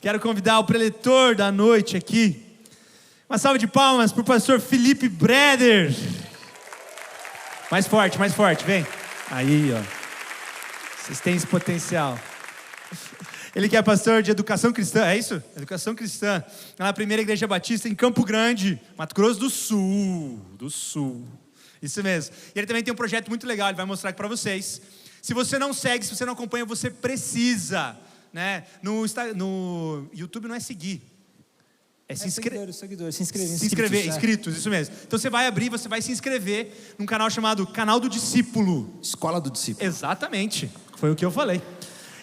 Quero convidar o preletor da noite aqui. Uma salva de palmas para o pastor Felipe Breder. Mais forte, vem. Aí, ó. Vocês têm esse potencial. Ele que é pastor de educação cristã, é isso? Educação cristã. Na primeira igreja batista em Campo Grande, Mato Grosso do Sul. Isso mesmo. E ele também tem um projeto muito legal, ele vai mostrar aqui para vocês. Se você não segue, se você não acompanha, você precisa, né? No YouTube não é seguir. É se inscrever. Se inscrever, inscritos, isso mesmo. Então você vai abrir, você vai se inscrever num canal chamado Canal do Discípulo. Escola do Discípulo. Exatamente, foi o que eu falei.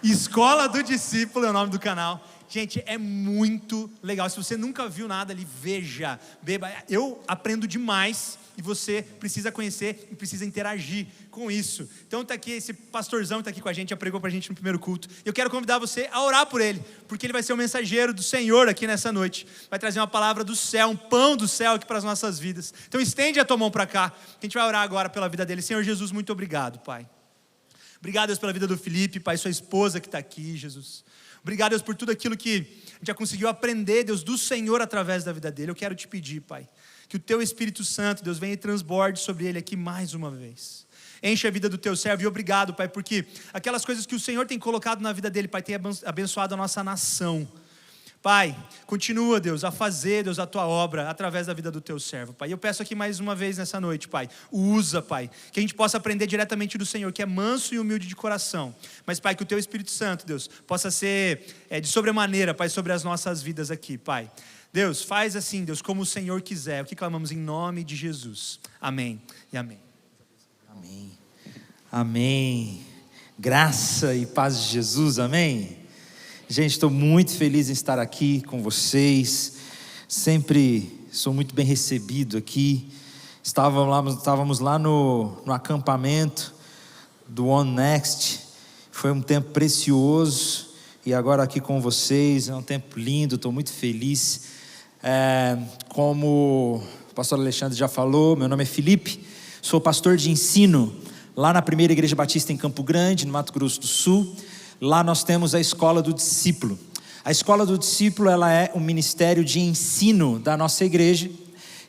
Escola do Discípulo é o nome do canal. Gente, é muito legal. Se você nunca viu nada ali, veja, beba. Eu aprendo demais e você precisa conhecer e precisa interagir com isso. Então tá aqui esse pastorzão que tá aqui com a gente, já pregou pra gente no primeiro culto. Eu quero convidar você a orar por ele, porque ele vai ser o mensageiro do Senhor aqui nessa noite. Vai trazer uma palavra do céu, um pão do céu aqui para as nossas vidas. Então estende a tua mão para cá, que a gente vai orar agora pela vida dele. Senhor Jesus, muito obrigado, Pai. Obrigado, Deus, pela vida do Felipe, Pai, sua esposa que está aqui, Jesus. Obrigado, Deus, por tudo aquilo que a gente já conseguiu aprender, Deus, do Senhor através da vida dele. Eu quero te pedir, Pai, que o teu Espírito Santo, Deus, venha e transborde sobre ele aqui mais uma vez. Enche a vida do teu servo e obrigado, Pai, porque aquelas coisas que o Senhor tem colocado na vida dele, Pai, tem abençoado a nossa nação. Pai, continua, Deus, a fazer, Deus, a tua obra através da vida do teu servo, Pai. Eu peço aqui mais uma vez nessa noite, Pai, usa, Pai, que a gente possa aprender diretamente do Senhor, que é manso e humilde de coração. Mas, Pai, que o teu Espírito Santo, Deus, possa ser de sobremaneira, Pai, sobre as nossas vidas aqui, Pai. Deus, faz assim, Deus, como o Senhor quiser. O que clamamos em nome de Jesus. Amém e amém. Amém. Amém. Graça e paz de Jesus, amém. Gente, estou muito feliz em estar aqui com vocês. Sempre sou muito bem recebido aqui. Estávamos lá no acampamento do One Next. Foi um tempo precioso. E agora aqui com vocês, é um tempo lindo, estou muito feliz. Como o pastor Alexandre já falou, meu nome é Felipe. Sou pastor de ensino lá na primeira igreja batista em Campo Grande, no Mato Grosso do Sul. Lá nós temos a Escola do Discípulo. A Escola do Discípulo, ela é um ministério de ensino da nossa igreja.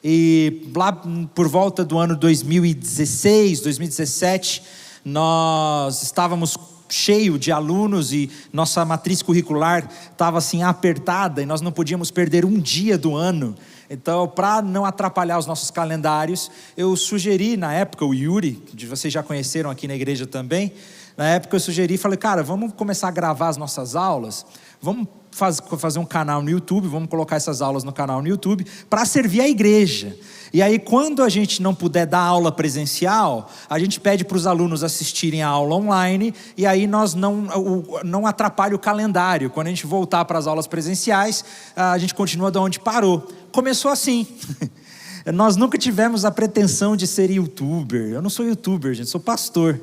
E lá por volta do ano 2016, 2017, nós estávamos cheio de alunos e nossa matriz curricular estava assim apertada e nós não podíamos perder um dia do ano. Então, para não atrapalhar os nossos calendários, eu sugeri na época, o Yuri, que vocês já conheceram aqui na igreja também, na época eu sugeri e falei, cara, vamos começar a gravar as nossas aulas, vamos fazer um canal no YouTube, vamos colocar essas aulas no canal no YouTube, para servir a igreja. E aí quando a gente não puder dar aula presencial, a gente pede para os alunos assistirem a aula online, e aí nós não atrapalha o calendário. Quando a gente voltar para as aulas presenciais, a gente continua de onde parou. Começou assim. Nós nunca tivemos a pretensão de ser youtuber. Eu não sou youtuber, gente, sou pastor.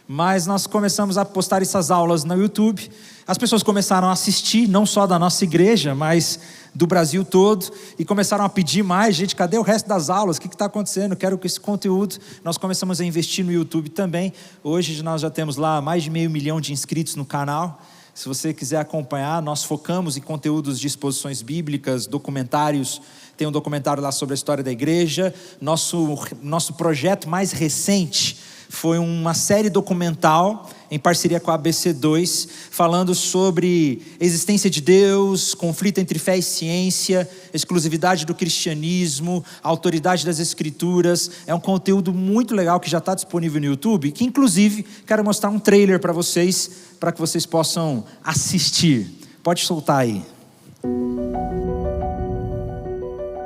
Mas nós começamos a postar essas aulas no YouTube. As pessoas começaram a assistir, não só da nossa igreja, mas do Brasil todo. E começaram a pedir mais, gente, cadê o resto das aulas? O que está acontecendo? Quero que esse conteúdo... Nós começamos a investir no YouTube também. Hoje nós já temos lá mais de 500 mil de inscritos no canal. Se você quiser acompanhar, nós focamos em conteúdos de exposições bíblicas, documentários. Tem um documentário lá sobre a história da igreja. Nosso projeto mais recente foi uma série documental em parceria com a ABC2, falando sobre existência de Deus, conflito entre fé e ciência, exclusividade do cristianismo, autoridade das escrituras. É um conteúdo muito legal que já está disponível no YouTube, que inclusive quero mostrar um trailer para que vocês possam assistir. Pode soltar aí.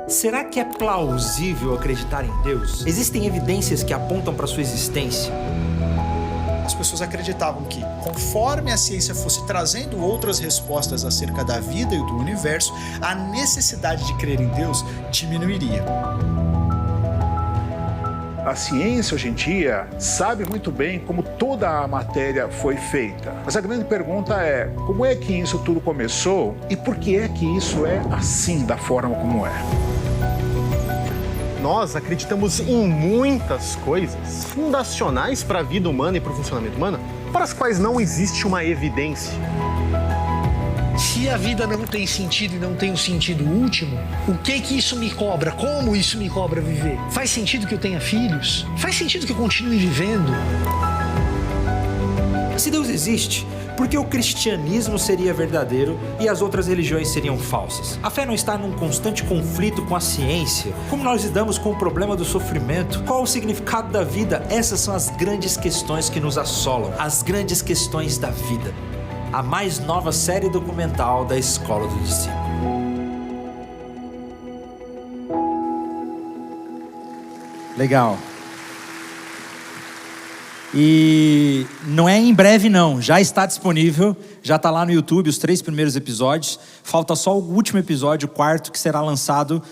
Será que é plausível acreditar em Deus? Existem evidências que apontam para sua existência? As pessoas acreditavam que, conforme a ciência fosse trazendo outras respostas acerca da vida e do universo, a necessidade de crer em Deus diminuiria. A ciência hoje em dia sabe muito bem como toda a matéria foi feita. Mas a grande pergunta é, como é que isso tudo começou e por que é que isso é assim, da forma como é? Nós acreditamos em muitas coisas fundacionais para a vida humana e para o funcionamento humano, para as quais não existe uma evidência. Se a vida não tem sentido e não tem um sentido último, o que isso me cobra? Como isso me cobra viver? Faz sentido que eu tenha filhos? Faz sentido que eu continue vivendo? Se Deus existe, por que o cristianismo seria verdadeiro e as outras religiões seriam falsas? A fé não está num constante conflito com a ciência? Como nós lidamos com o problema do sofrimento? Qual o significado da vida? Essas são as grandes questões que nos assolam, as grandes questões da vida. A mais nova série documental da Escola do Discípulo. Legal. E não é em breve não, já está disponível, já está lá no YouTube os 3 primeiros episódios, falta só o último episódio, o 4º, que será lançado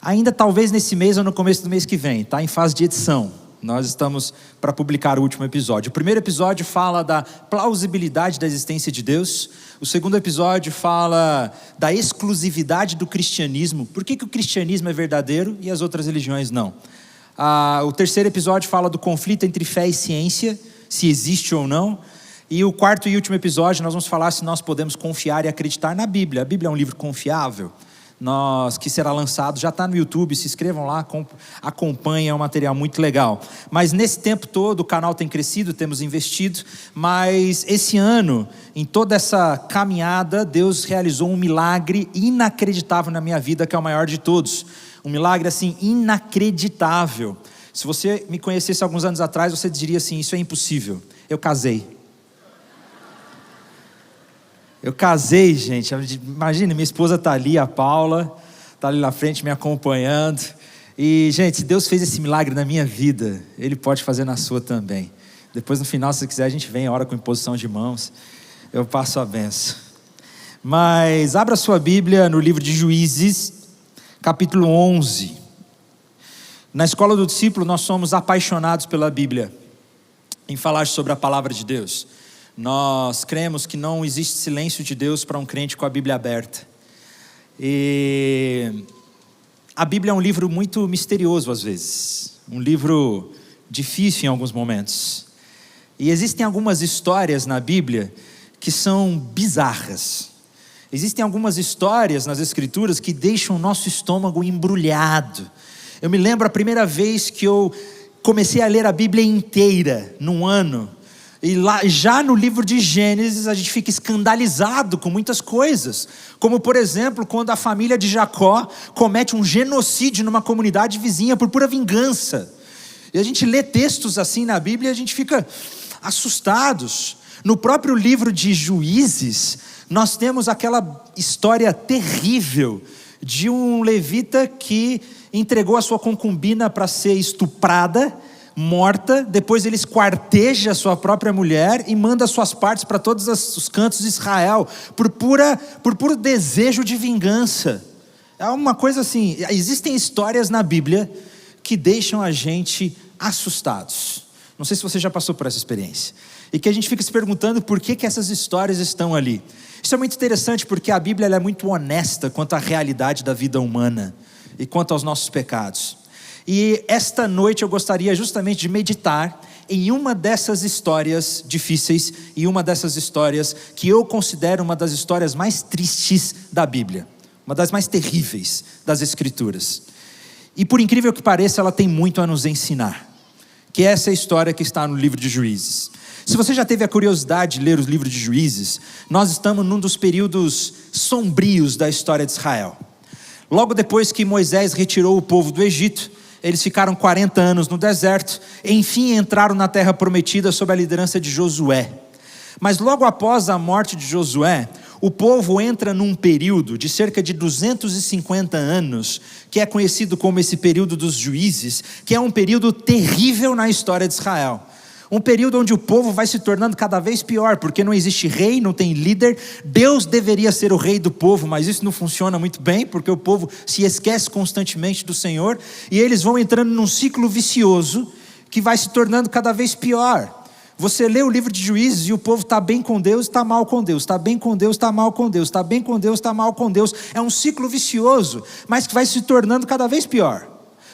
ainda talvez nesse mês ou no começo do mês que vem, está em fase de edição, nós estamos para publicar o último episódio. O primeiro episódio fala da plausibilidade da existência de Deus, o segundo episódio fala da exclusividade do cristianismo, por que o cristianismo é verdadeiro e as outras religiões não? O terceiro episódio fala do conflito entre fé e ciência, se existe ou não. E o 4º e último episódio nós vamos falar se nós podemos confiar e acreditar na Bíblia. A Bíblia é um livro confiável, que será lançado, já está no YouTube, se inscrevam lá, acompanhem, é um material muito legal. Mas nesse tempo todo o canal tem crescido, temos investido, mas esse ano, em toda essa caminhada, Deus realizou um milagre inacreditável na minha vida, que é o maior de todos. Um milagre assim inacreditável. Se você me conhecesse alguns anos atrás, você diria assim, isso é impossível. Eu casei, gente. Imagina, minha esposa está ali, a Paula, está ali na frente me acompanhando. E, gente, se Deus fez esse milagre na minha vida, Ele pode fazer na sua também. Depois, no final, se quiser, a gente vem, ora com imposição de mãos. Eu passo a benção. Mas abra sua Bíblia no livro de Juízes, capítulo 11. Na Escola do Discípulo nós somos apaixonados pela Bíblia, em falar sobre a palavra de Deus. Nós cremos que não existe silêncio de Deus para um crente com a Bíblia aberta. E a Bíblia é um livro muito misterioso às vezes, um livro difícil em alguns momentos. E existem algumas histórias na Bíblia que são bizarras. Existem algumas histórias nas Escrituras que deixam o nosso estômago embrulhado. Eu me lembro a primeira vez que eu comecei a ler a Bíblia inteira, num ano. E lá, já no livro de Gênesis, a gente fica escandalizado com muitas coisas. Como, por exemplo, quando a família de Jacó comete um genocídio numa comunidade vizinha por pura vingança. E a gente lê textos assim na Bíblia e a gente fica assustados. No próprio livro de Juízes, nós temos aquela história terrível de um levita que entregou a sua concubina para ser estuprada, morta, depois ele esquarteja a sua própria mulher e manda suas partes para todos os cantos de Israel, por puro desejo de vingança. É uma coisa assim, existem histórias na Bíblia que deixam a gente assustados. Não sei se você já passou por essa experiência. E que a gente fica se perguntando por que essas histórias estão ali. Isso é muito interessante porque a Bíblia ela é muito honesta quanto à realidade da vida humana e quanto aos nossos pecados. E esta noite eu gostaria justamente de meditar em uma dessas histórias difíceis e uma dessas histórias que eu considero uma das histórias mais tristes da Bíblia, uma das mais terríveis das Escrituras. E por incrível que pareça, ela tem muito a nos ensinar, que é essa história que está no livro de Juízes. Se você já teve a curiosidade de ler os livros de Juízes, nós estamos num dos períodos sombrios da história de Israel. Logo depois que Moisés retirou o povo do Egito, eles ficaram 40 anos no deserto, enfim entraram na terra prometida sob a liderança de Josué. Mas logo após a morte de Josué, o povo entra num período de cerca de 250 anos, que é conhecido como esse período dos juízes, que é um período terrível na história de Israel. Um período onde o povo vai se tornando cada vez pior, porque não existe rei, não tem líder. Deus deveria ser o rei do povo, mas isso não funciona muito bem, porque o povo se esquece constantemente do Senhor, e eles vão entrando num ciclo vicioso, que vai se tornando cada vez pior. Você lê o livro de Juízes e o povo está bem com Deus, está mal com Deus, está bem com Deus, está mal com Deus, está bem com Deus, está mal com Deus. É um ciclo vicioso, mas que vai se tornando cada vez pior.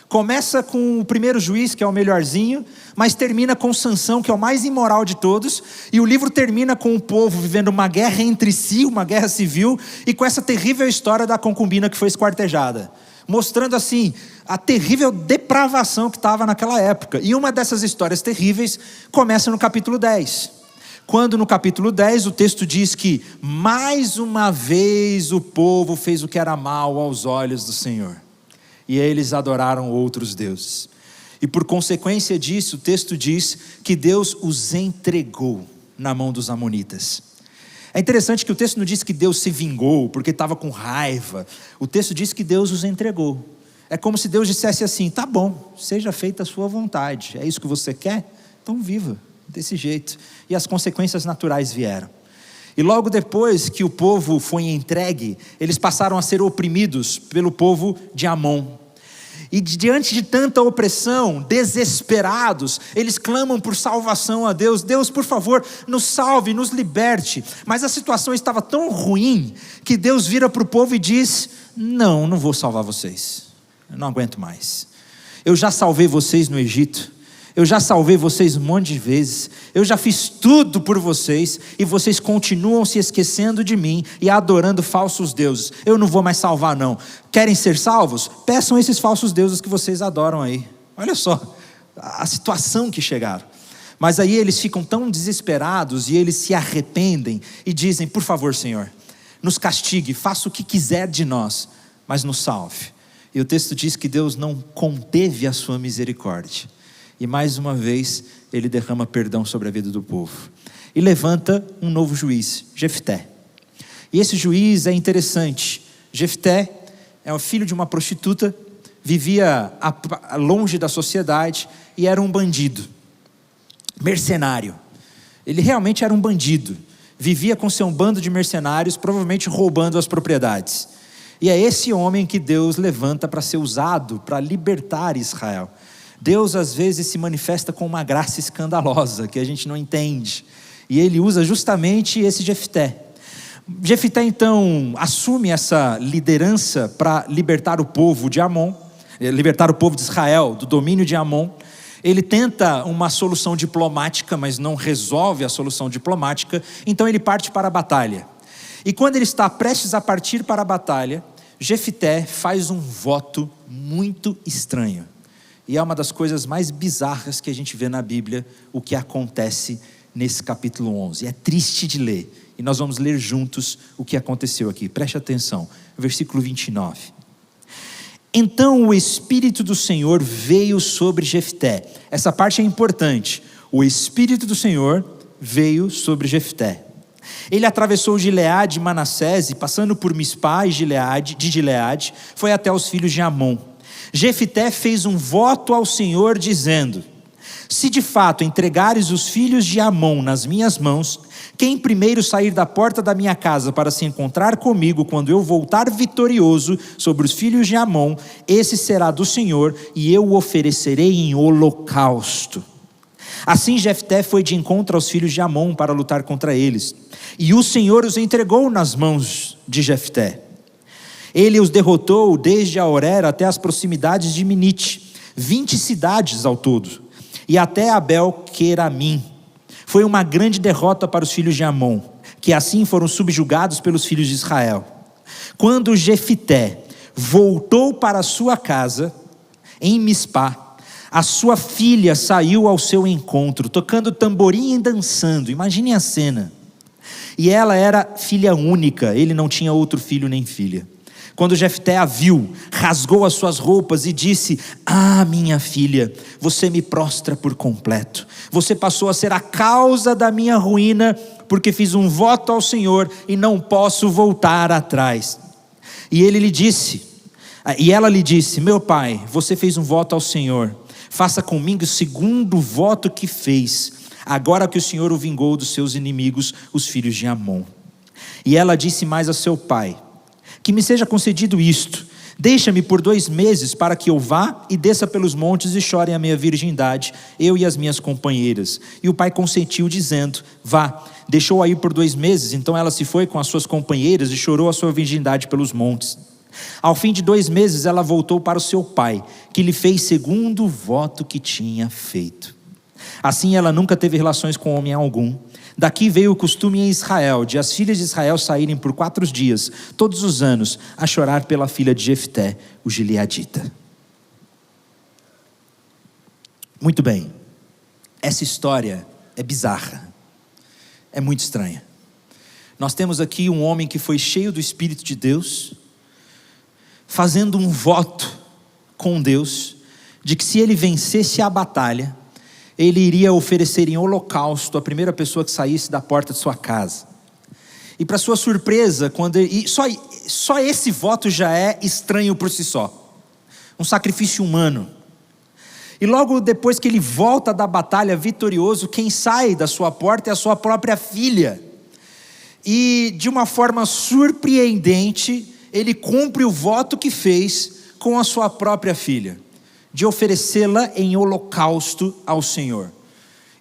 Começa com o primeiro juiz, que é o melhorzinho, mas termina com Sansão, que é o mais imoral de todos, e o livro termina com o povo vivendo uma guerra entre si, uma guerra civil, e com essa terrível história da concubina que foi esquartejada, mostrando assim, a terrível depravação que estava naquela época. E uma dessas histórias terríveis começa no capítulo 10, quando no capítulo 10 o texto diz que, mais uma vez o povo fez o que era mal aos olhos do Senhor, e eles adoraram outros deuses. E por consequência disso, o texto diz que Deus os entregou na mão dos amonitas. É interessante que o texto não diz que Deus se vingou, porque estava com raiva. O texto diz que Deus os entregou. É como se Deus dissesse assim: tá bom, seja feita a sua vontade. É isso que você quer? Então viva desse jeito. E as consequências naturais vieram. E logo depois que o povo foi entregue, eles passaram a ser oprimidos pelo povo de Amon. E diante de tanta opressão, desesperados, eles clamam por salvação a Deus. Deus, por favor, nos salve, nos liberte. Mas a situação estava tão ruim, que Deus vira para o povo e diz: não vou salvar vocês, eu não aguento mais. Eu já salvei vocês no Egito, eu já salvei vocês um monte de vezes, eu já fiz tudo por vocês, e vocês continuam se esquecendo de mim e adorando falsos deuses. Eu não vou mais salvar não. Querem ser salvos? Peçam esses falsos deuses que vocês adoram aí. Olha só a situação que chegaram. Mas aí eles ficam tão desesperados, e eles se arrependem e dizem: por favor, Senhor, nos castigue, faça o que quiser de nós, mas nos salve. E o texto diz que Deus não conteve a sua misericórdia, e mais uma vez ele derrama perdão sobre a vida do povo, e levanta um novo juiz, Jefté. E esse juiz é interessante. Jefté é o filho de uma prostituta, vivia longe da sociedade, e era um bandido, mercenário. Ele realmente era um bandido, vivia com seu bando de mercenários, provavelmente roubando as propriedades. E é esse homem que Deus levanta para ser usado para libertar Israel. Deus às vezes se manifesta com uma graça escandalosa, que a gente não entende, e ele usa justamente esse Jefté. Jefté então assume essa liderança para libertar o povo de Amon, libertar o povo de Israel do domínio de Amon. Ele tenta uma solução diplomática, mas não resolve a solução diplomática, então ele parte para a batalha. E quando ele está prestes a partir para a batalha, Jefté faz um voto muito estranho. E é uma das coisas mais bizarras que a gente vê na Bíblia, o que acontece nesse capítulo 11. É triste de ler, e nós vamos ler juntos o que aconteceu aqui. Preste atenção, versículo 29. Então o Espírito do Senhor veio sobre Jefté. Essa parte é importante. O Espírito do Senhor veio sobre Jefté. Ele atravessou Gileade e Manassés, e passando por Mispá e de Gileade, foi até os filhos de Amon. Jefté fez um voto ao Senhor dizendo: se de fato entregares os filhos de Amon nas minhas mãos, quem primeiro sair da porta da minha casa para se encontrar comigo quando eu voltar vitorioso sobre os filhos de Amon, esse será do Senhor, e eu o oferecerei em holocausto. Assim Jefté foi de encontro aos filhos de Amon para lutar contra eles, e o Senhor os entregou nas mãos de Jefté. Ele os derrotou desde Aroer até as proximidades de Minite, 20 cidades ao todo, e até Abel-Queramim. Foi uma grande derrota para os filhos de Amon, que assim foram subjugados pelos filhos de Israel. Quando Jefté voltou para sua casa, em Mispá, a sua filha saiu ao seu encontro, tocando tamborim e dançando. Imaginem a cena. E ela era filha única, ele não tinha outro filho nem filha. Quando Jefté a viu, rasgou as suas roupas e disse: ah, minha filha, você me prostra por completo. Você passou a ser a causa da minha ruína, porque fiz um voto ao Senhor e não posso voltar atrás. E ela lhe disse: meu pai, você fez um voto ao Senhor, faça comigo segundo o voto que fez, agora que o Senhor o vingou dos seus inimigos, os filhos de Amon. E ela disse mais a seu pai: que me seja concedido isto, deixa-me por 2 meses para que eu vá e desça pelos montes e chore a minha virgindade, eu e as minhas companheiras. E o pai consentiu dizendo: vá. Deixou-a ir por 2 meses, então ela se foi com as suas companheiras e chorou a sua virgindade pelos montes. Ao fim de 2 meses, ela voltou para o seu pai, que lhe fez segundo o voto que tinha feito. Assim, ela nunca teve relações com homem algum. Daqui veio o costume em Israel, de as filhas de Israel saírem por 4 dias, todos os anos, a chorar pela filha de Jefté, o gileadita. Muito bem, essa história é bizarra, é muito estranha. Nós temos aqui um homem que foi cheio do Espírito de Deus, fazendo um voto com Deus, de que se ele vencesse a batalha, ele iria oferecer em holocausto a primeira pessoa que saísse da porta de sua casa. E para sua surpresa, só esse voto já é estranho por si só. Um sacrifício humano. E logo depois que ele volta da batalha vitorioso, quem sai da sua porta é a sua própria filha. E de uma forma surpreendente, ele cumpre o voto que fez com a sua própria filha, de oferecê-la em holocausto ao Senhor.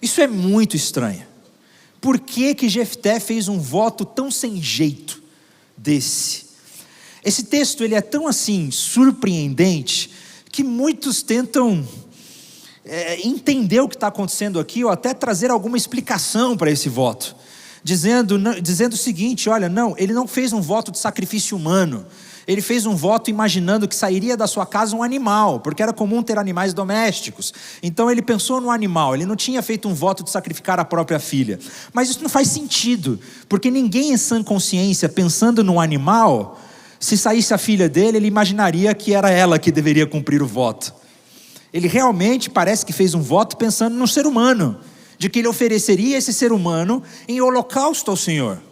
Isso é muito estranho. Por que Jefté fez um voto tão sem jeito desse? Esse texto ele é tão assim surpreendente que muitos tentam entender o que está acontecendo aqui, ou até trazer alguma explicação para esse voto, dizendo o seguinte: olha, não, ele não fez um voto de sacrifício humano, ele fez um voto imaginando que sairia da sua casa um animal, porque era comum ter animais domésticos. Então ele pensou no animal, ele não tinha feito um voto de sacrificar a própria filha. Mas isso não faz sentido, porque ninguém em sã consciência, pensando no animal, se saísse a filha dele, ele imaginaria que era ela que deveria cumprir o voto. Ele realmente parece que fez um voto pensando no ser humano, de que ele ofereceria esse ser humano em holocausto ao Senhor.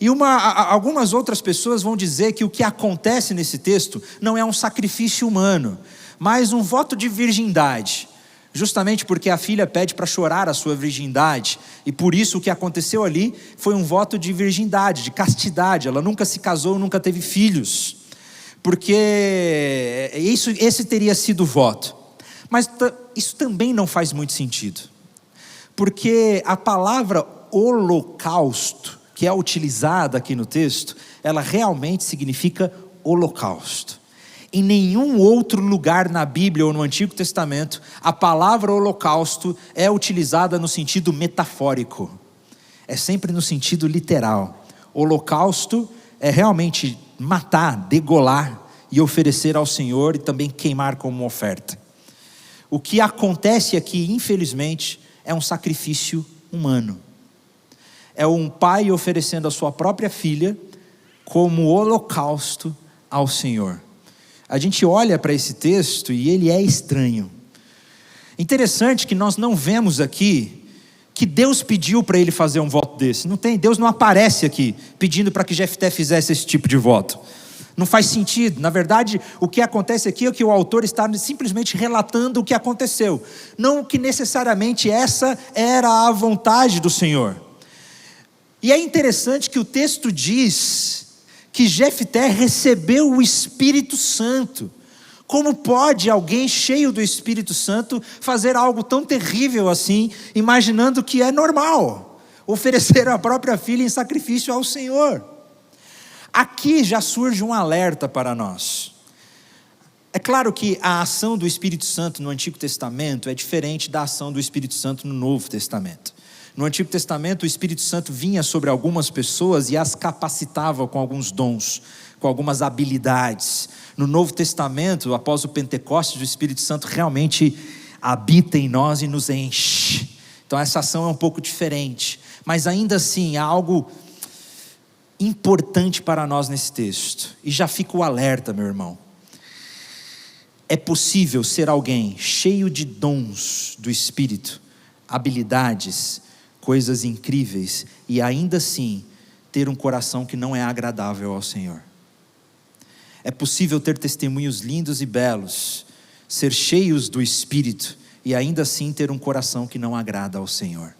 E algumas outras pessoas vão dizer que o que acontece nesse texto não é um sacrifício humano, mas um voto de virgindade, justamente porque a filha pede para chorar a sua virgindade, e por isso o que aconteceu ali foi um voto de virgindade, de castidade. Ela nunca se casou, nunca teve filhos, porque esse teria sido o voto. Mas isso também não faz muito sentido, porque a palavra holocausto, que é utilizada aqui no texto, ela realmente significa holocausto. Em nenhum outro lugar na Bíblia ou no Antigo Testamento, a palavra holocausto é utilizada no sentido metafórico. É sempre no sentido literal. Holocausto é realmente matar, degolar e oferecer ao Senhor e também queimar como oferta. O que acontece aqui, infelizmente, é um sacrifício humano. É um pai oferecendo a sua própria filha como holocausto ao Senhor. A gente olha para esse texto e ele é estranho. Interessante que nós não vemos aqui que Deus pediu para ele fazer um voto desse. Não tem, Deus não aparece aqui pedindo para que Jefté fizesse esse tipo de voto. Não faz sentido. Na verdade, o que acontece aqui é que o autor está simplesmente relatando o que aconteceu. Não que necessariamente essa era a vontade do Senhor. E é interessante que o texto diz que Jefté recebeu o Espírito Santo. Como pode alguém cheio do Espírito Santo fazer algo tão terrível assim, imaginando que é normal oferecer a própria filha em sacrifício ao Senhor? Aqui já surge um alerta para nós. É claro que a ação do Espírito Santo no Antigo Testamento é diferente da ação do Espírito Santo no Novo Testamento. No Antigo Testamento, o Espírito Santo vinha sobre algumas pessoas e as capacitava com alguns dons, com algumas habilidades. No Novo Testamento, após o Pentecostes, o Espírito Santo realmente habita em nós e nos enche. Então essa ação é um pouco diferente, mas ainda assim há algo importante para nós nesse texto. E já fica o alerta, meu irmão. É possível ser alguém cheio de dons do Espírito, habilidades, coisas incríveis, e ainda assim ter um coração que não é agradável ao Senhor. É possível ter testemunhos lindos e belos, ser cheios do Espírito e ainda assim ter um coração que não agrada ao Senhor.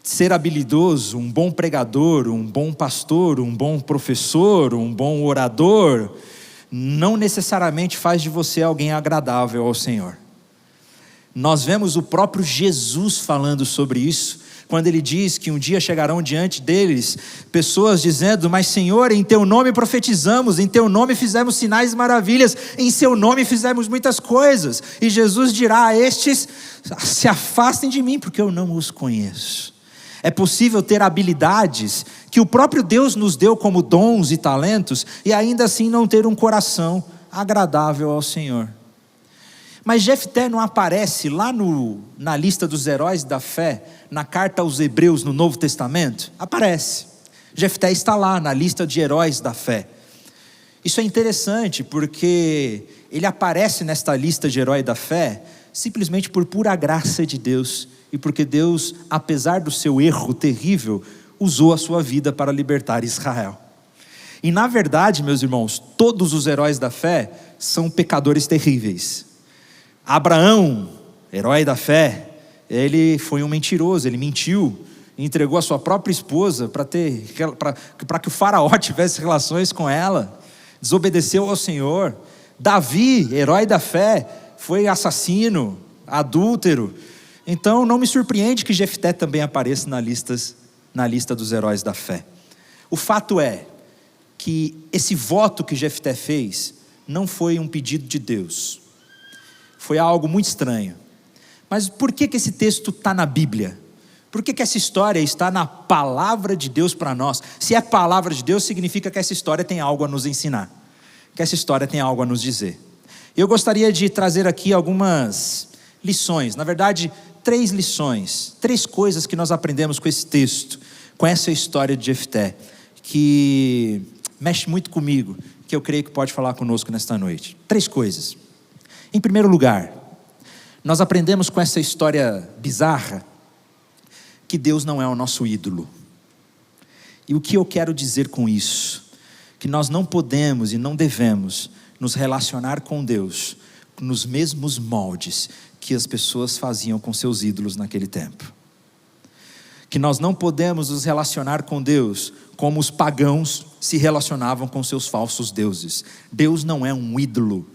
Ser habilidoso, um bom pregador, um bom pastor, um bom professor, um bom orador, não necessariamente faz de você alguém agradável ao Senhor. Nós vemos o próprio Jesus falando sobre isso, quando ele diz que um dia chegarão diante deles pessoas dizendo: mas Senhor, em teu nome profetizamos, em teu nome fizemos sinais e maravilhas, em seu nome fizemos muitas coisas. E Jesus dirá a estes: se afastem de mim, porque eu não os conheço. É possível ter habilidades que o próprio Deus nos deu como dons e talentos e ainda assim não ter um coração agradável ao Senhor. Mas Jefté não aparece lá na lista dos heróis da fé, na carta aos Hebreus no Novo Testamento? Aparece. Jefté está lá na lista de heróis da fé. Isso é interessante porque ele aparece nesta lista de herói da fé simplesmente por pura graça de Deus e porque Deus, apesar do seu erro terrível, usou a sua vida para libertar Israel. E na verdade, meus irmãos, todos os heróis da fé são pecadores terríveis. Abraão, herói da fé, ele foi um mentiroso, ele mentiu, entregou a sua própria esposa para que o faraó tivesse relações com ela, desobedeceu ao Senhor. Davi, herói da fé, foi assassino, adúltero. Então não me surpreende que Jefté também apareça na lista dos heróis da fé. O fato é que esse voto que Jefté fez não foi um pedido de Deus, foi algo muito estranho. Mas por que esse texto está na Bíblia? Por que essa história está na palavra de Deus para nós? Se é palavra de Deus, significa que essa história tem algo a nos ensinar, que essa história tem algo a nos dizer. Eu gostaria de trazer aqui algumas lições, na verdade 3 lições, 3 coisas que nós aprendemos com esse texto, com essa história de Jefté, que mexe muito comigo, que eu creio que pode falar conosco nesta noite. 3 coisas. Em primeiro lugar, nós aprendemos com essa história bizarra que Deus não é o nosso ídolo. E o que eu quero dizer com isso? Que nós não podemos e não devemos nos relacionar com Deus nos mesmos moldes que as pessoas faziam com seus ídolos naquele tempo. Que nós não podemos nos relacionar com Deus como os pagãos se relacionavam com seus falsos deuses. Deus não é um ídolo.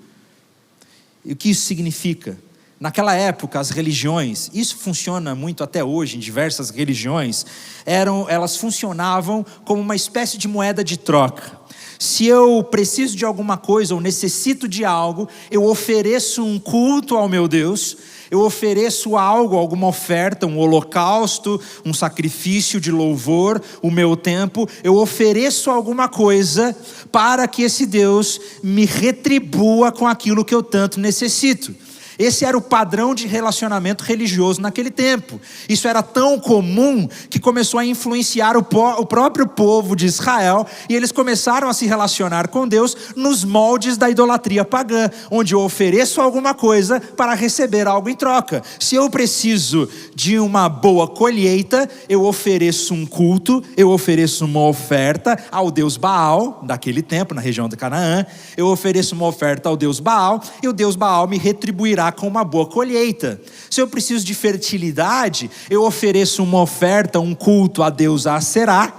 E o que isso significa? Naquela época, as religiões, isso funciona muito até hoje em diversas religiões, elas funcionavam como uma espécie de moeda de troca. Se eu preciso de alguma coisa ou necessito de algo, eu ofereço um culto ao meu Deus, eu ofereço algo, alguma oferta, um holocausto, um sacrifício de louvor, o meu tempo, eu ofereço alguma coisa para que esse Deus me retribua com aquilo que eu tanto necessito. Esse era o padrão de relacionamento religioso naquele tempo. Isso era tão comum que começou a influenciar o próprio povo de Israel, e eles começaram a se relacionar com Deus nos moldes da idolatria pagã, onde eu ofereço alguma coisa para receber algo em troca. Se eu preciso de uma boa colheita, eu ofereço um culto, eu ofereço uma oferta ao Deus Baal, daquele tempo, na região de Canaã, eu ofereço uma oferta ao Deus Baal, e o Deus Baal me retribuirá com uma boa colheita. Se eu preciso de fertilidade, eu ofereço uma oferta, um culto a Deus Aserá.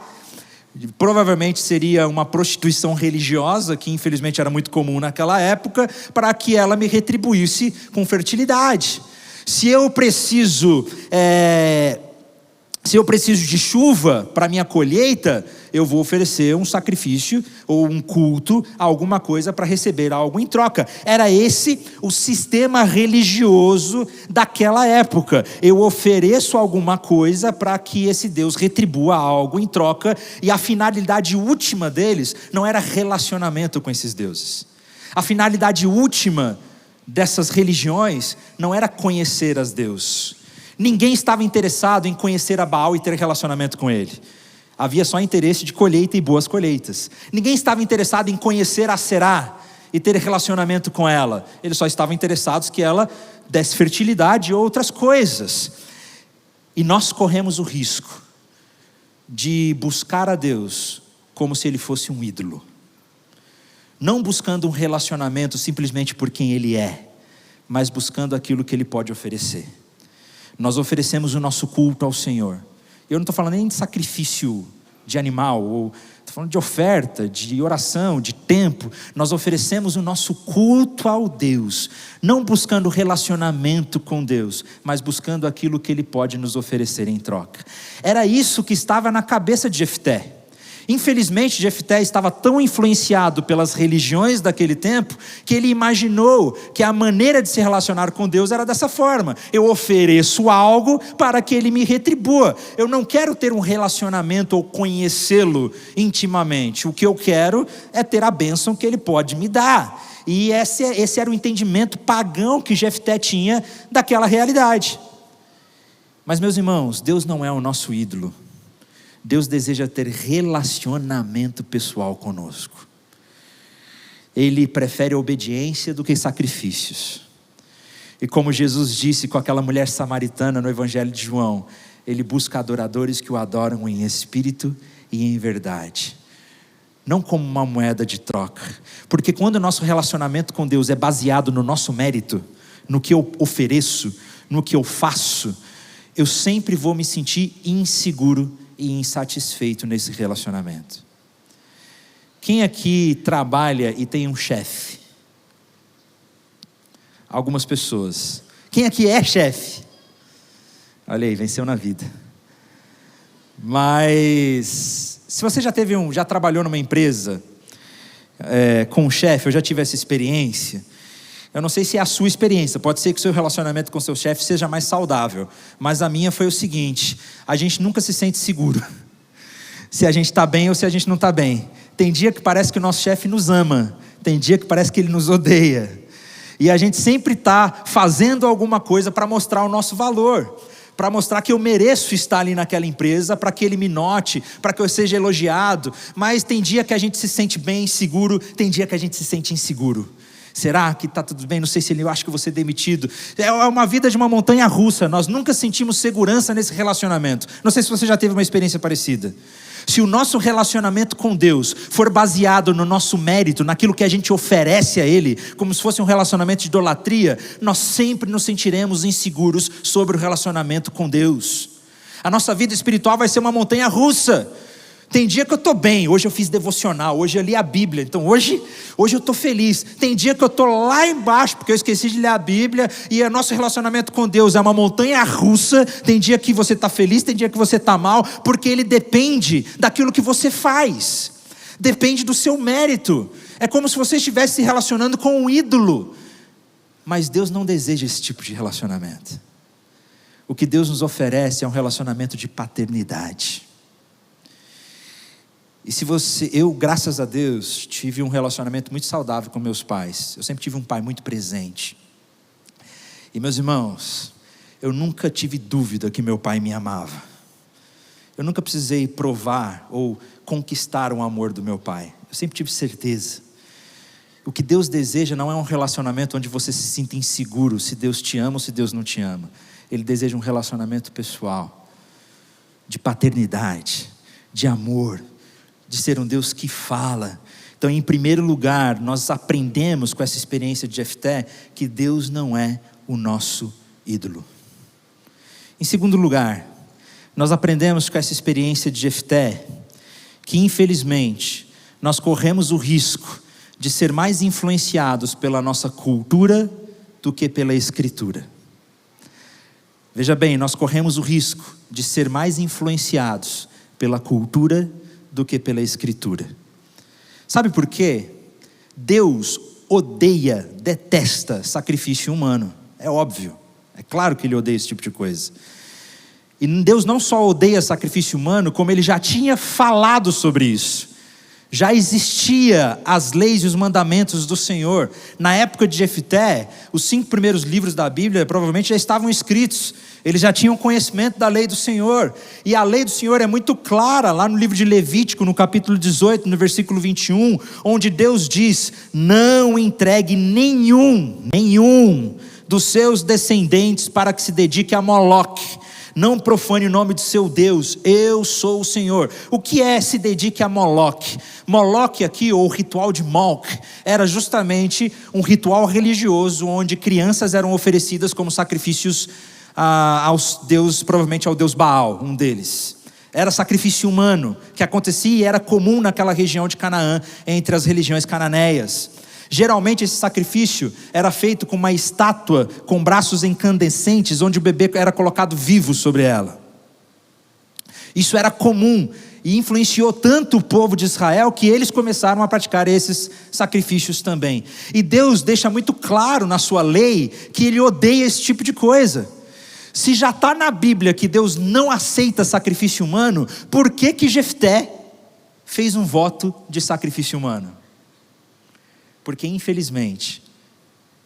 Provavelmente seria uma prostituição religiosa, que infelizmente era muito comum naquela época, para que ela me retribuísse com fertilidade. Se eu preciso de chuva para minha colheita, eu vou oferecer um sacrifício ou um culto, alguma coisa para receber algo em troca. Era esse o sistema religioso daquela época. Eu ofereço alguma coisa para que esse Deus retribua algo em troca, e a finalidade última deles não era relacionamento com esses deuses. A finalidade última dessas religiões não era conhecer as Deus. Ninguém estava interessado em conhecer a Baal e ter relacionamento com ele. Havia só interesse de colheita e boas colheitas. Ninguém estava interessado em conhecer a Aserá e ter relacionamento com ela. Eles só estavam interessados que ela desse fertilidade e outras coisas. E nós corremos o risco de buscar a Deus como se Ele fosse um ídolo. Não buscando um relacionamento simplesmente por quem Ele é, mas buscando aquilo que Ele pode oferecer. Nós oferecemos o nosso culto ao Senhor. Eu não estou falando nem de sacrifício de animal, ou estou falando de oferta, de oração, de tempo. Nós oferecemos o nosso culto ao Deus, não buscando relacionamento com Deus, mas buscando aquilo que Ele pode nos oferecer em troca. Era isso que estava na cabeça de Jefté. Infelizmente, Jefté estava tão influenciado pelas religiões daquele tempo, que ele imaginou que a maneira de se relacionar com Deus era dessa forma: eu ofereço algo para que Ele me retribua. Eu não quero ter um relacionamento ou conhecê-lo intimamente. O que eu quero é ter a bênção que Ele pode me dar. E esse era o entendimento pagão que Jefté tinha daquela realidade. Mas, meus irmãos, Deus não é o nosso ídolo. Deus deseja ter relacionamento pessoal conosco. Ele prefere obediência do que sacrifícios. E como Jesus disse com aquela mulher samaritana no Evangelho de João, Ele busca adoradores que o adoram em espírito e em verdade. Não como uma moeda de troca. Porque quando o nosso relacionamento com Deus é baseado no nosso mérito, no que eu ofereço, no que eu faço, eu sempre vou me sentir inseguro e insatisfeito nesse relacionamento. Quem aqui trabalha e tem um chefe? Algumas pessoas. Quem aqui é chefe? Olha aí, venceu na vida. Mas se você já trabalhou numa empresa com um chefe, eu já tive essa experiência. Eu não sei se é a sua experiência, pode ser que o seu relacionamento com o seu chefe seja mais saudável, mas a minha foi o seguinte: a gente nunca se sente seguro se a gente está bem ou se a gente não está bem. Tem dia que parece que o nosso chefe nos ama, tem dia que parece que ele nos odeia, e a gente sempre está fazendo alguma coisa para mostrar o nosso valor, para mostrar que eu mereço estar ali naquela empresa, para que ele me note, para que eu seja elogiado. Mas tem dia que a gente se sente bem, seguro, tem dia que a gente se sente inseguro. Será que está tudo bem? Não sei se eu acho que vou ser demitido. É uma vida de uma montanha russa. Nós nunca sentimos segurança nesse relacionamento. Não sei se você já teve uma experiência parecida. Se o nosso relacionamento com Deus for baseado no nosso mérito, naquilo que a gente oferece a Ele, como se fosse um relacionamento de idolatria, nós sempre nos sentiremos inseguros sobre o relacionamento com Deus. A nossa vida espiritual vai ser uma montanha russa. Tem dia que eu estou bem, hoje eu fiz devocional, hoje eu li a Bíblia, então hoje eu estou feliz. Tem dia que eu estou lá embaixo, porque eu esqueci de ler a Bíblia, e o nosso relacionamento com Deus é uma montanha russa. Tem dia que você está feliz, tem dia que você está mal, porque Ele depende daquilo que você faz, depende do seu mérito. É como se você estivesse se relacionando com um ídolo, mas Deus não deseja esse tipo de relacionamento. O que Deus nos oferece é um relacionamento de paternidade. E eu, graças a Deus, tive um relacionamento muito saudável com meus pais. Eu sempre tive um pai muito presente. E meus irmãos, eu nunca tive dúvida que meu pai me amava. Eu nunca precisei provar ou conquistar o amor do meu pai. Eu sempre tive certeza. O que Deus deseja não é um relacionamento onde você se sinta inseguro se Deus te ama ou se Deus não te ama. Ele deseja um relacionamento pessoal, de paternidade, de amor, de ser um Deus que fala. Então, em primeiro lugar, nós aprendemos com essa experiência de Jefté que Deus não é o nosso ídolo. Em segundo lugar, nós aprendemos com essa experiência de Jefté que, infelizmente, nós corremos o risco de ser mais influenciados pela nossa cultura do que pela Escritura. Veja bem, nós corremos o risco de ser mais influenciados pela cultura do que pela Escritura. Sabe por quê? Deus odeia, detesta sacrifício humano. É óbvio, é claro que Ele odeia esse tipo de coisa. E Deus não só odeia sacrifício humano, como Ele já tinha falado sobre isso. Já existia as leis e os mandamentos do Senhor. Na época de Jefté, os 5 primeiros livros da Bíblia provavelmente já estavam escritos. Eles já tinham conhecimento da lei do Senhor. E a lei do Senhor é muito clara, lá no livro de Levítico, no capítulo 18, no versículo 21, onde Deus diz: não entregue nenhum dos seus descendentes para que se dedique a Moloque. Não profane o nome de seu Deus, eu sou o Senhor. O que é se dedique a Moloque? Moloque aqui, ou o ritual de Molch, era justamente um ritual religioso onde crianças eram oferecidas como sacrifícios aos deuses, provavelmente ao deus Baal, um deles. Era sacrifício humano que acontecia e era comum naquela região de Canaã, entre as religiões cananeias. Geralmente esse sacrifício era feito com uma estátua com braços incandescentes, onde o bebê era colocado vivo sobre ela. Isso era comum e influenciou tanto o povo de Israel que eles começaram a praticar esses sacrifícios também. E Deus deixa muito claro na sua lei que Ele odeia esse tipo de coisa. Se já está na Bíblia que Deus não aceita sacrifício humano, por que Jefté fez um voto de sacrifício humano? Porque infelizmente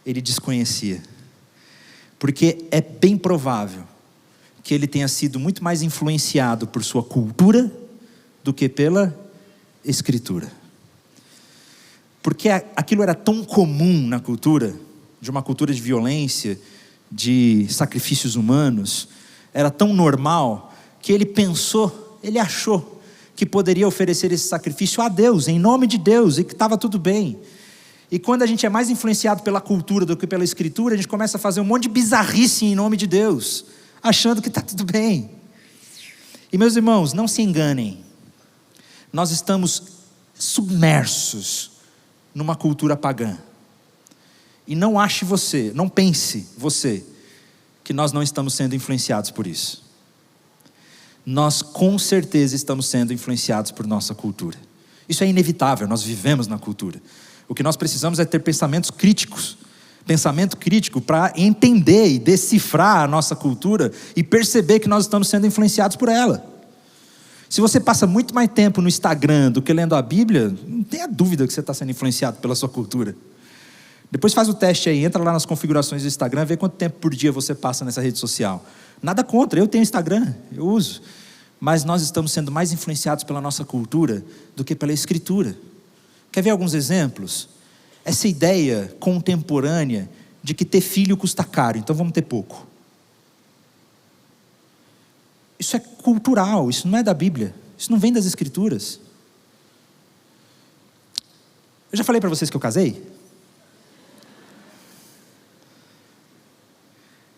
ele desconhecia. Porque é bem provável que ele tenha sido muito mais influenciado por sua cultura do que pela Escritura. Porque aquilo era tão comum na cultura, de uma cultura de violência, de sacrifícios humanos, era tão normal, que ele achou que poderia oferecer esse sacrifício a Deus, em nome de Deus, e que estava tudo bem. E quando a gente é mais influenciado pela cultura do que pela Escritura, a gente começa a fazer um monte de bizarrice em nome de Deus, achando que está tudo bem. E meus irmãos, não se enganem, nós estamos submersos numa cultura pagã. E não pense você, que nós não estamos sendo influenciados por isso. Nós com certeza estamos sendo influenciados por nossa cultura. Isso é inevitável, nós vivemos na cultura. O que nós precisamos é ter pensamentos críticos. Pensamento crítico para entender e decifrar a nossa cultura e perceber que nós estamos sendo influenciados por ela. Se você passa muito mais tempo no Instagram do que lendo a Bíblia, não tenha dúvida que você está sendo influenciado pela sua cultura. Depois faz o teste aí, entra lá nas configurações do Instagram, vê quanto tempo por dia você passa nessa rede social. Nada contra, eu tenho Instagram, eu uso. Mas nós estamos sendo mais influenciados pela nossa cultura do que pela Escritura. Quer ver alguns exemplos? Essa ideia contemporânea de que ter filho custa caro, então vamos ter pouco. Isso é cultural, isso não é da Bíblia, isso não vem das Escrituras. Eu já falei para vocês que eu casei?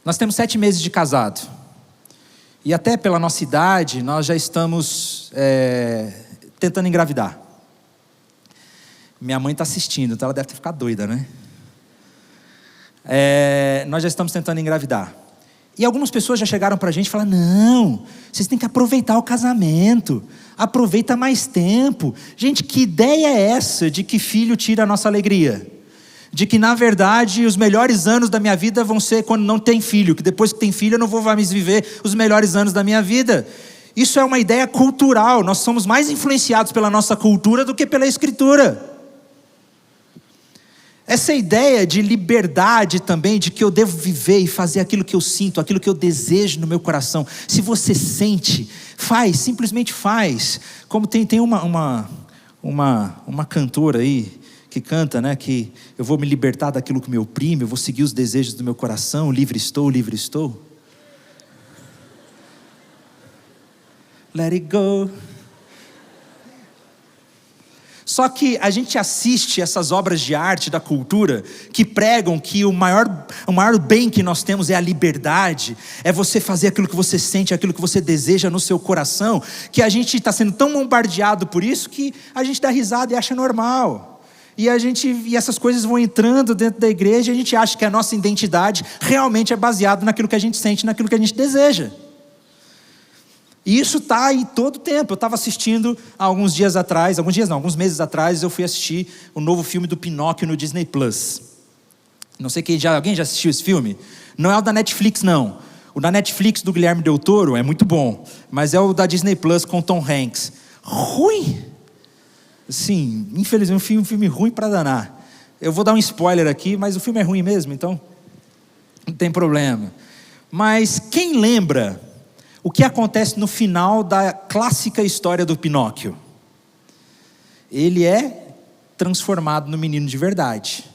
Nós temos 7 meses de casado. E até pela nossa idade, nós já estamos tentando engravidar. Minha mãe está assistindo, então ela deve ter ficado doida, né? Nós já estamos tentando engravidar. E algumas pessoas já chegaram para a gente e falaram: não, vocês têm que aproveitar o casamento, aproveita mais tempo. Gente, que ideia é essa de que filho tira a nossa alegria? De que na verdade os melhores anos da minha vida vão ser quando não tem filho, que depois que tem filho eu não vou mais viver os melhores anos da minha vida. Isso é uma ideia cultural, nós somos mais influenciados pela nossa cultura do que pela Escritura. Essa ideia de liberdade também, de que eu devo viver e fazer aquilo que eu sinto, aquilo que eu desejo no meu coração. Se você sente, faz, simplesmente faz. Como tem uma cantora aí, que canta, né, que eu vou me libertar daquilo que me oprime, eu vou seguir os desejos do meu coração, livre estou, livre estou. Let it go. Só que a gente assiste essas obras de arte da cultura que pregam que o maior bem que nós temos é a liberdade, é você fazer aquilo que você sente, aquilo que você deseja no seu coração, que a gente está sendo tão bombardeado por isso que a gente dá risada e acha normal. E essas coisas vão entrando dentro da igreja e a gente acha que a nossa identidade realmente é baseada naquilo que a gente sente, naquilo que a gente deseja. E isso está aí todo o tempo. Eu estava assistindo alguns meses atrás, eu fui assistir o novo filme do Pinóquio no Disney Plus. Não sei alguém já assistiu esse filme? Não é o da Netflix, não. O da Netflix do Guilherme Del Toro é muito bom, mas é o da Disney Plus com Tom Hanks. Ruim! Sim, infelizmente um filme ruim para danar. Eu vou dar um spoiler aqui, mas o filme é ruim mesmo, então não tem problema. Mas quem lembra o que acontece no final da clássica história do Pinóquio? Ele é transformado no menino de verdade.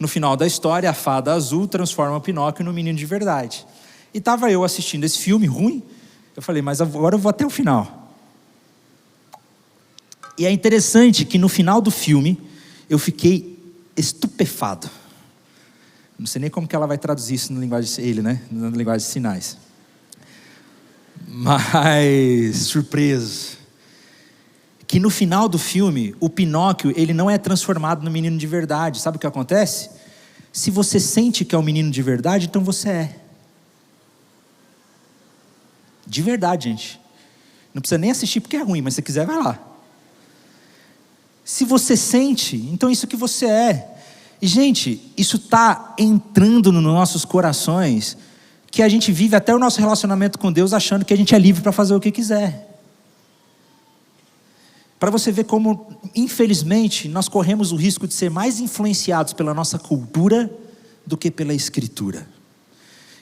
No final da história, a fada azul transforma o Pinóquio no menino de verdade. E estava eu assistindo esse filme ruim, eu falei, mas agora eu vou até o final. E é interessante que no final do filme, eu fiquei estupefado. Não sei nem como que ela vai traduzir isso na linguagem de sinais. Mas, surpresa, que no final do filme, o Pinóquio, ele não é transformado no menino de verdade. Sabe o que acontece? Se você sente que é um menino de verdade, então você é. De verdade, gente. Não precisa nem assistir porque é ruim, mas se quiser, vai lá. Se você sente, então isso que você é. E, gente, isso está entrando nos nossos corações, que a gente vive até o nosso relacionamento com Deus achando que a gente é livre para fazer o que quiser. Para você ver como, infelizmente, nós corremos o risco de ser mais influenciados pela nossa cultura do que pela Escritura.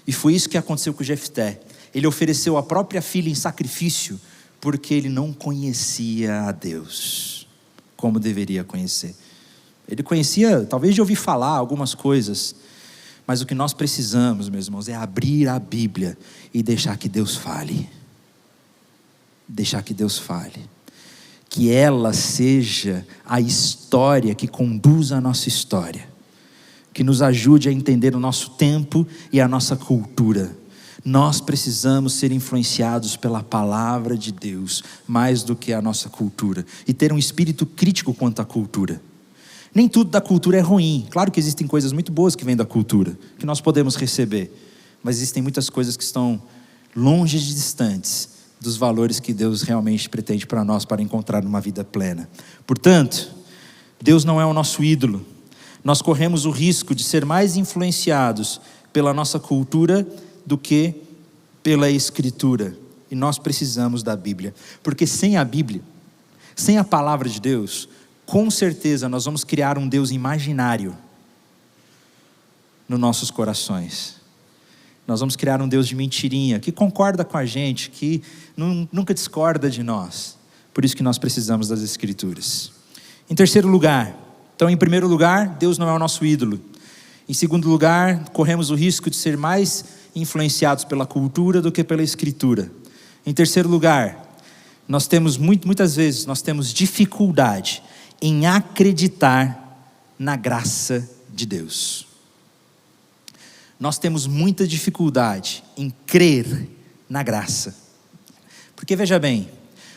E foi isso que aconteceu com Jefté. Ele ofereceu a própria filha em sacrifício porque ele não conhecia a Deus como deveria conhecer. Ele conhecia, talvez de ouvir falar algumas coisas, mas o que nós precisamos, meus irmãos, é abrir a Bíblia e deixar que Deus fale. Deixar que Deus fale. Que ela seja a história que conduz a nossa história, que nos ajude a entender o nosso tempo e a nossa cultura. Nós precisamos ser influenciados pela palavra de Deus, mais do que a nossa cultura, e ter um espírito crítico quanto à cultura. Nem tudo da cultura é ruim, claro que existem coisas muito boas que vêm da cultura, que nós podemos receber, mas existem muitas coisas que estão longe de distantes dos valores que Deus realmente pretende para nós, para encontrar uma vida plena. Portanto, Deus não é o nosso ídolo. Nós corremos o risco de ser mais influenciados pela nossa cultura do que pela Escritura. E nós precisamos da Bíblia, porque sem a Bíblia, sem a palavra de Deus, com certeza nós vamos criar um Deus imaginário nos nossos corações. Nós vamos criar um Deus de mentirinha, que concorda com a gente, que nunca discorda de nós. Por isso que nós precisamos das Escrituras. Em terceiro lugar, então em primeiro lugar, Deus não é o nosso ídolo. Em segundo lugar, corremos o risco de ser mais influenciados pela cultura do que pela Escritura. Em terceiro lugar, nós temos muitas vezes, nós temos dificuldade em acreditar na graça de Deus. Nós temos muita dificuldade em crer na graça. Porque veja bem,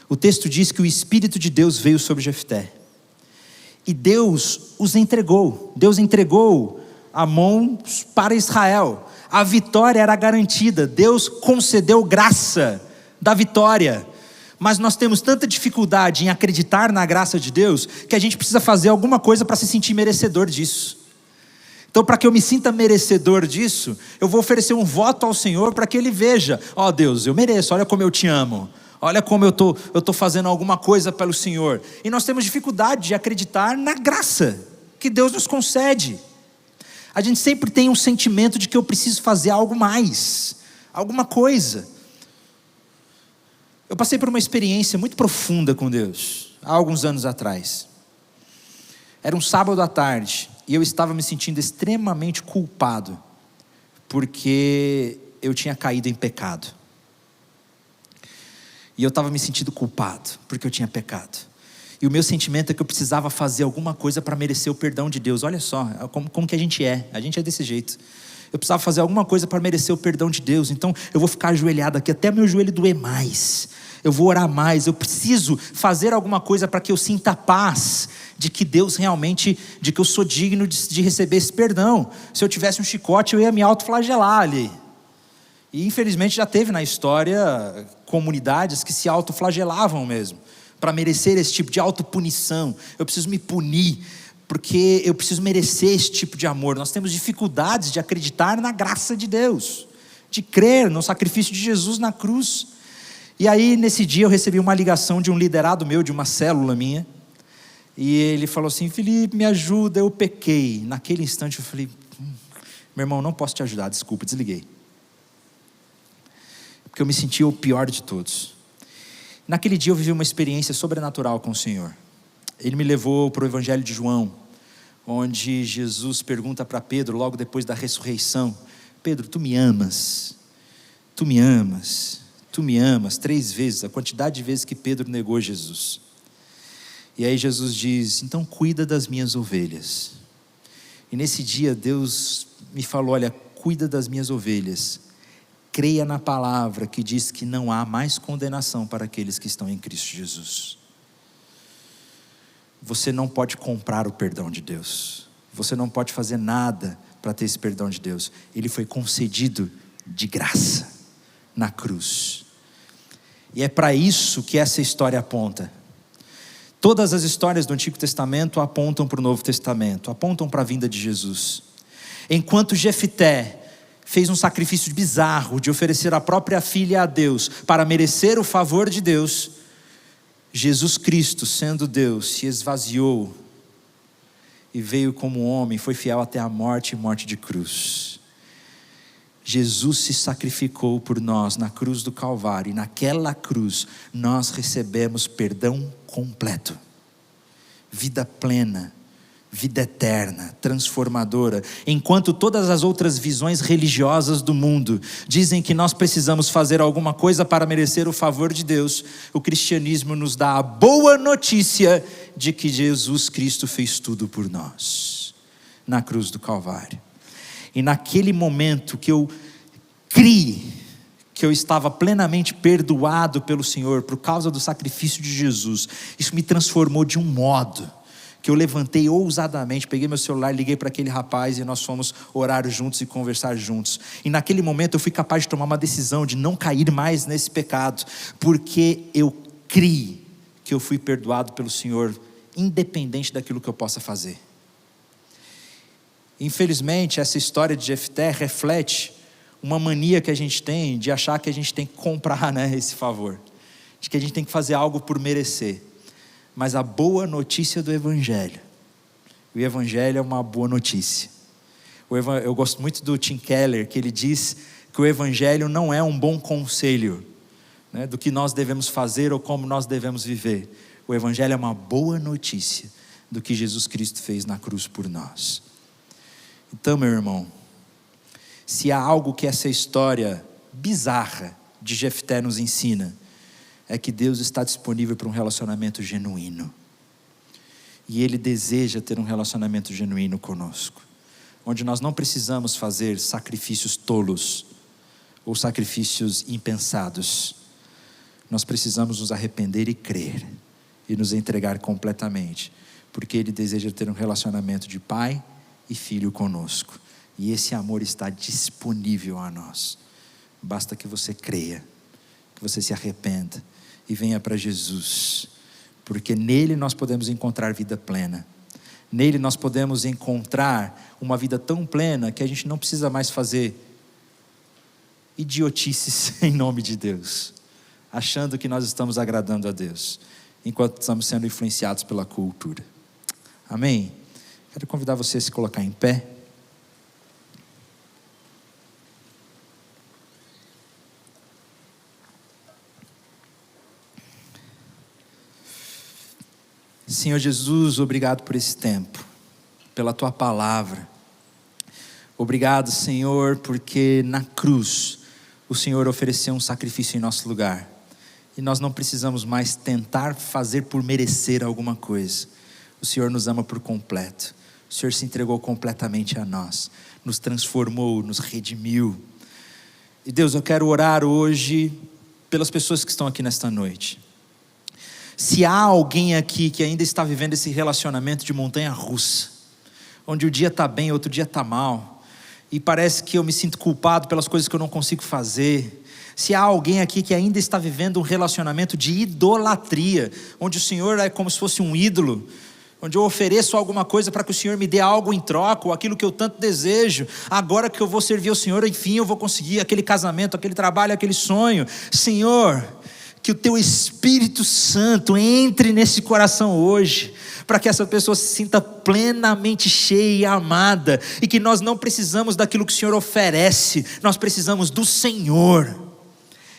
o texto diz que o Espírito de Deus veio sobre Jefté. E Deus os entregou. Deus entregou a mão para Israel. A vitória era garantida. Deus concedeu graça da vitória. Mas nós temos tanta dificuldade em acreditar na graça de Deus, que a gente precisa fazer alguma coisa para se sentir merecedor disso. Então, para que eu me sinta merecedor disso, eu vou oferecer um voto ao Senhor para que Ele veja: ó Deus, eu mereço, olha como eu te amo, olha como eu tô fazendo alguma coisa pelo Senhor. E nós temos dificuldade de acreditar na graça que Deus nos concede. A gente sempre tem um sentimento de que eu preciso fazer algo mais, alguma coisa. Eu passei por uma experiência muito profunda com Deus, há alguns anos atrás. Era um sábado à tarde, e eu estava me sentindo extremamente culpado, porque eu tinha caído em pecado. E eu estava me sentindo culpado, porque eu tinha pecado. E o meu sentimento é que eu precisava fazer alguma coisa para merecer o perdão de Deus. Olha só, como que a gente é desse jeito. Eu precisava fazer alguma coisa para merecer o perdão de Deus. Então eu vou ficar ajoelhado aqui até meu joelho doer mais. Eu vou orar mais. Eu preciso fazer alguma coisa para que eu sinta a paz de que Deus realmente, de que eu sou digno de receber esse perdão. Se eu tivesse um chicote, eu ia me autoflagelar ali. E infelizmente já teve na história comunidades que se autoflagelavam mesmo, para merecer esse tipo de autopunição. Eu preciso me punir, porque eu preciso merecer esse tipo de amor. Nós temos dificuldades de acreditar na graça de Deus, de crer no sacrifício de Jesus na cruz. E aí nesse dia eu recebi uma ligação de um liderado meu, de uma célula minha, e ele falou assim: Felipe, me ajuda, eu pequei. Naquele instante eu falei: meu irmão, não posso te ajudar, desculpa, desliguei. Porque eu me sentia o pior de todos. Naquele dia eu vivi uma experiência sobrenatural com o Senhor. Ele me levou para o Evangelho de João, onde Jesus pergunta para Pedro, logo depois da ressurreição: Pedro, tu me amas? Tu me amas? Tu me amas? 3 vezes, a quantidade de vezes que Pedro negou Jesus. E aí Jesus diz: então cuida das minhas ovelhas. E nesse dia Deus me falou: olha, cuida das minhas ovelhas, creia na palavra que diz que não há mais condenação para aqueles que estão em Cristo Jesus. Você não pode comprar o perdão de Deus. Você não pode fazer nada para ter esse perdão de Deus. Ele foi concedido de graça na cruz. E é para isso que essa história aponta. Todas as histórias do Antigo Testamento apontam para o Novo Testamento, apontam para a vinda de Jesus. Enquanto Jefté fez um sacrifício bizarro de oferecer a própria filha a Deus para merecer o favor de Deus, Jesus Cristo, sendo Deus, se esvaziou e veio como homem, foi fiel até a morte e morte de cruz. Jesus se sacrificou por nós na cruz do Calvário, e naquela cruz nós recebemos perdão completo, vida plena, vida eterna, transformadora. Enquanto todas as outras visões religiosas do mundo dizem que nós precisamos fazer alguma coisa para merecer o favor de Deus, o cristianismo nos dá a boa notícia de que Jesus Cristo fez tudo por nós, na cruz do Calvário. E naquele momento que eu criei que eu estava plenamente perdoado pelo Senhor por causa do sacrifício de Jesus, isso me transformou de um modo que eu levantei ousadamente, peguei meu celular, liguei para aquele rapaz e nós fomos orar juntos e conversar juntos. E naquele momento eu fui capaz de tomar uma decisão de não cair mais nesse pecado, porque eu criei que eu fui perdoado pelo Senhor, independente daquilo que eu possa fazer. Infelizmente, essa história de Jefté reflete uma mania que a gente tem de achar que a gente tem que comprar, esse favor, de que a gente tem que fazer algo por merecer. Mas a boa notícia do Evangelho, o Evangelho é uma boa notícia. Eu gosto muito do Tim Keller, que ele diz que o Evangelho não é um bom conselho, do que nós devemos fazer ou como nós devemos viver. O Evangelho é uma boa notícia do que Jesus Cristo fez na cruz por nós. Então, meu irmão, se há algo que essa história bizarra de Jefté nos ensina, é que Deus está disponível para um relacionamento genuíno. E Ele deseja ter um relacionamento genuíno conosco, onde nós não precisamos fazer sacrifícios tolos, ou sacrifícios impensados. Nós precisamos nos arrepender e crer, e nos entregar completamente, porque Ele deseja ter um relacionamento de pai e filho conosco. E esse amor está disponível a nós. Basta que você creia, que você se arrependa e venha para Jesus, porque nele nós podemos encontrar vida plena. Nele nós podemos encontrar uma vida tão plena que a gente não precisa mais fazer idiotices em nome de Deus, achando que nós estamos agradando a Deus, enquanto estamos sendo influenciados pela cultura. Amém? Quero convidar você a se colocar em pé. Senhor Jesus, obrigado por esse tempo, pela Tua palavra. Obrigado, Senhor, porque na cruz o Senhor ofereceu um sacrifício em nosso lugar. E nós não precisamos mais tentar fazer por merecer alguma coisa. O Senhor nos ama por completo. O Senhor se entregou completamente a nós, nos transformou, nos redimiu. E Deus, eu quero orar hoje pelas pessoas que estão aqui nesta noite. Se há alguém aqui que ainda está vivendo esse relacionamento de montanha-russa, onde o dia está bem, outro dia está mal, e parece que eu me sinto culpado pelas coisas que eu não consigo fazer. Se há alguém aqui que ainda está vivendo um relacionamento de idolatria, onde o Senhor é como se fosse um ídolo, onde eu ofereço alguma coisa para que o Senhor me dê algo em troca, ou aquilo que eu tanto desejo, agora que eu vou servir ao Senhor, enfim eu vou conseguir aquele casamento, aquele trabalho, aquele sonho. Senhor, que o Teu Espírito Santo entre nesse coração hoje, para que essa pessoa se sinta plenamente cheia e amada, e que nós não precisamos daquilo que o Senhor oferece, nós precisamos do Senhor,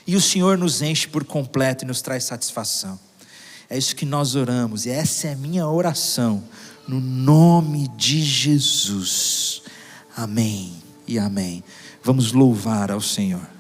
e o Senhor nos enche por completo e nos traz satisfação. É isso que nós oramos, e essa é a minha oração, no nome de Jesus, amém e amém. Vamos louvar ao Senhor.